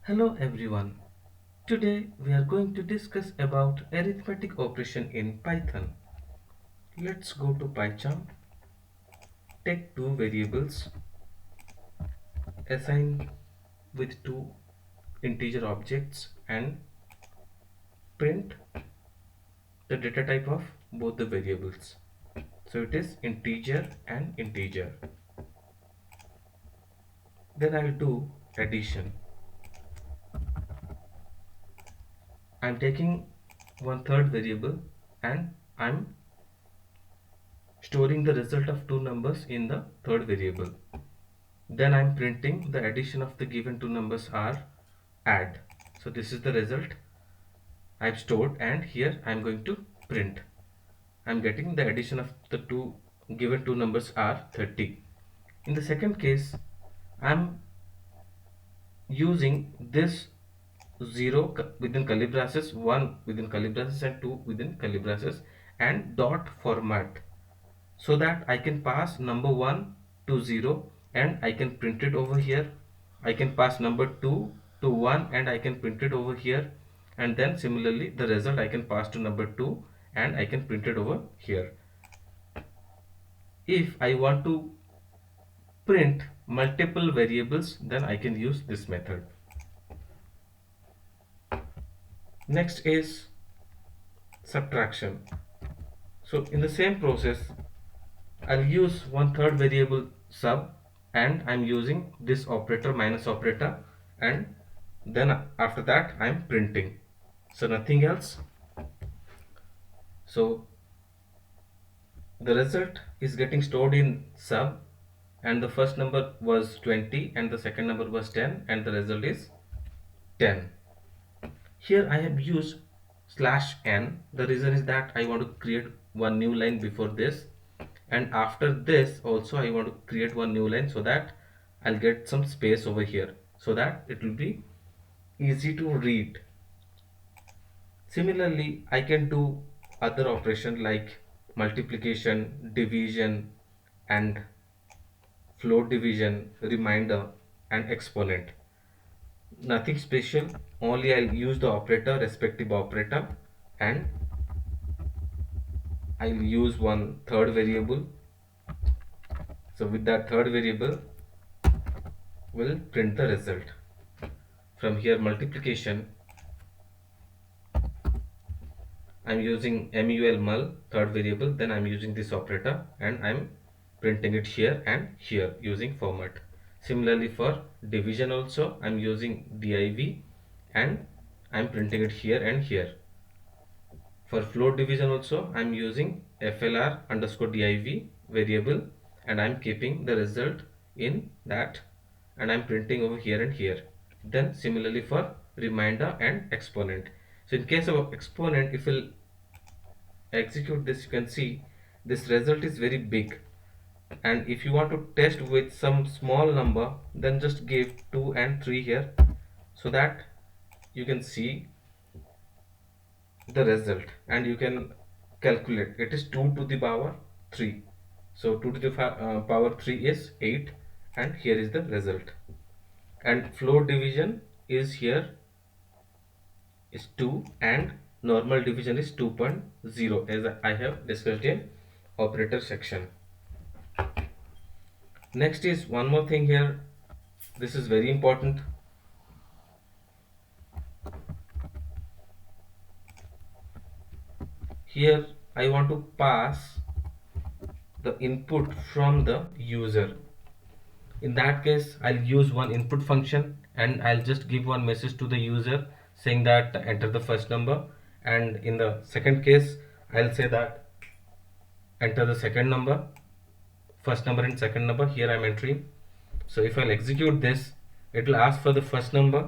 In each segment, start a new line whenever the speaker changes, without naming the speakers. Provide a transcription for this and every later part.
Hello everyone. Today we are going to discuss about arithmetic operation in Python. Let's go to PyCharm, take two variables, assign with two integer objects and print the data type of both the variables. So it is integer and integer. Then I'll do addition. I'm taking one third variable and I'm storing the result of two numbers in the third variable. Then I'm printing the addition of the given two numbers are add. So this is the result I've stored, and here I'm going to print. I'm getting the addition of the two given two numbers are 30. In the second case, I'm using this 0 within curly braces, 1 within curly braces and 2 within curly braces and dot format, so that I can pass number 1 to 0 and I can print it over here. I can pass number 2 to 1 and I can print it over here, and then similarly the result I can pass to number 2 and I can print it over here. If I want to print multiple variables, then I can use this method. Next is subtraction. So in the same process, I'll use one third variable sub, and I'm using this operator, minus operator, and then after that I'm printing, so nothing else. So the result is getting stored in sub, and the first number was 20 and the second number was 10 and the result is 10. Here I have used slash n. The reason is that I want to create one new line before this, and after this also I want to create one new line, so that I'll get some space over here so that it will be easy to read. Similarly, I can do other operation like multiplication, division, and float division, remainder, and exponent. Nothing special, only I'll use the operator, respective operator, and I'll use one third variable. So with that third variable, we'll print the result. From here, multiplication, I'm using mul third variable, then I'm using this operator and I'm printing it here and here using format. Similarly for division also, I'm using div and I'm printing it here and here. For float division also, I'm using flr underscore div variable and I'm keeping the result in that, and I'm printing over here and here. Then similarly for remainder and exponent. So in case of exponent, if we'll execute this, you can see this result is very big, and if you want to test with some small number, then just give 2 and 3 here, so that you can see the result and you can calculate. It is 2 to the power 3, so 2 to the power 3 is 8, and here is the result. And float division is here is 2 and normal division is 2.0, as I have discussed in operator section. Next is one more thing here, this is very important. Here I want to pass the input from the user. In that case, I'll use one input function and I'll just give one message to the user saying that enter the first number, and in the second case I'll say that enter the second number, first number and second number. Here I'm entering. So if I'll execute this, it will ask for the first number,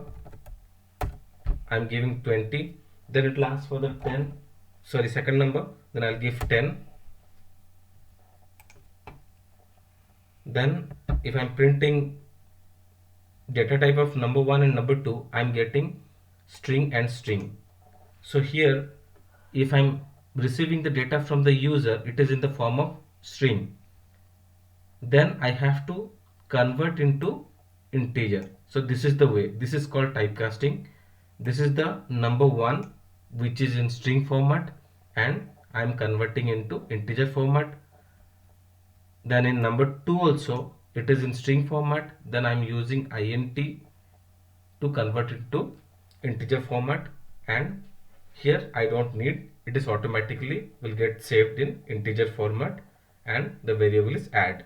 I'm giving 20, then it will ask for the 10, sorry, second number, then I'll give 10. Then if I'm printing data type of number 1 and number 2, I'm getting string and string. So here if I'm receiving the data from the user, it is in the form of string, then I have to convert into integer. So this is the way, this is called typecasting. This is the number one which is in string format and I am converting into integer format. Then in number 2 also it is in string format, then I'm using int to convert it to integer format, and here I don't need, it is automatically will get saved in integer format and the variable is add.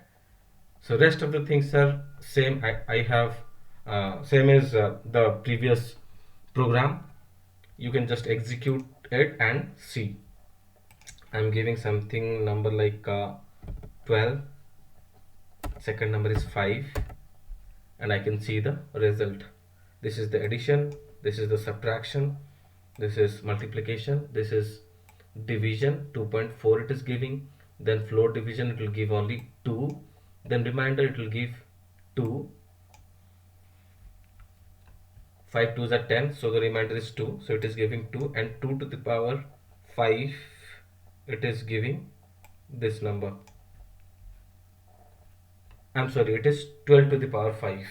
So rest of the things are same. I have same as the previous program. You can just execute it and see. I'm giving something number like 12, second number is 5, and I can see the result. This is the addition, this is the subtraction, this is multiplication, this is division 2.4 it is giving, then floor division it will give only 2, then remainder it will give 2, 5 2s are 10, so the remainder is 2, so it is giving 2, and 2 to the power 5 it is giving this number. I'm sorry, it is 12 to the power 5,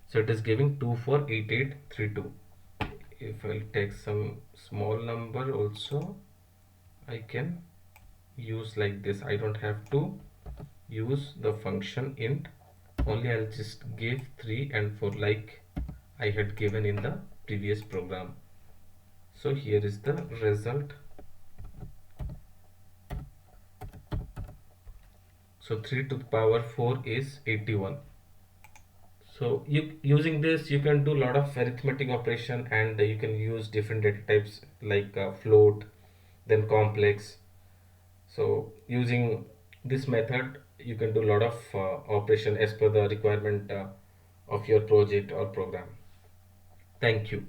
so it is giving 248832. If I'll take some small number also, I can use like this. I don't have to use the function int, only I'll just give 3 and 4 like I had given in the previous program. So here is the result. So 3 to the power 4 is 81. So using this you can do a lot of arithmetic operation, and you can use different data types like float, then complex. So using this method you can do a lot of operation as per the requirement of your project or program. Thank you.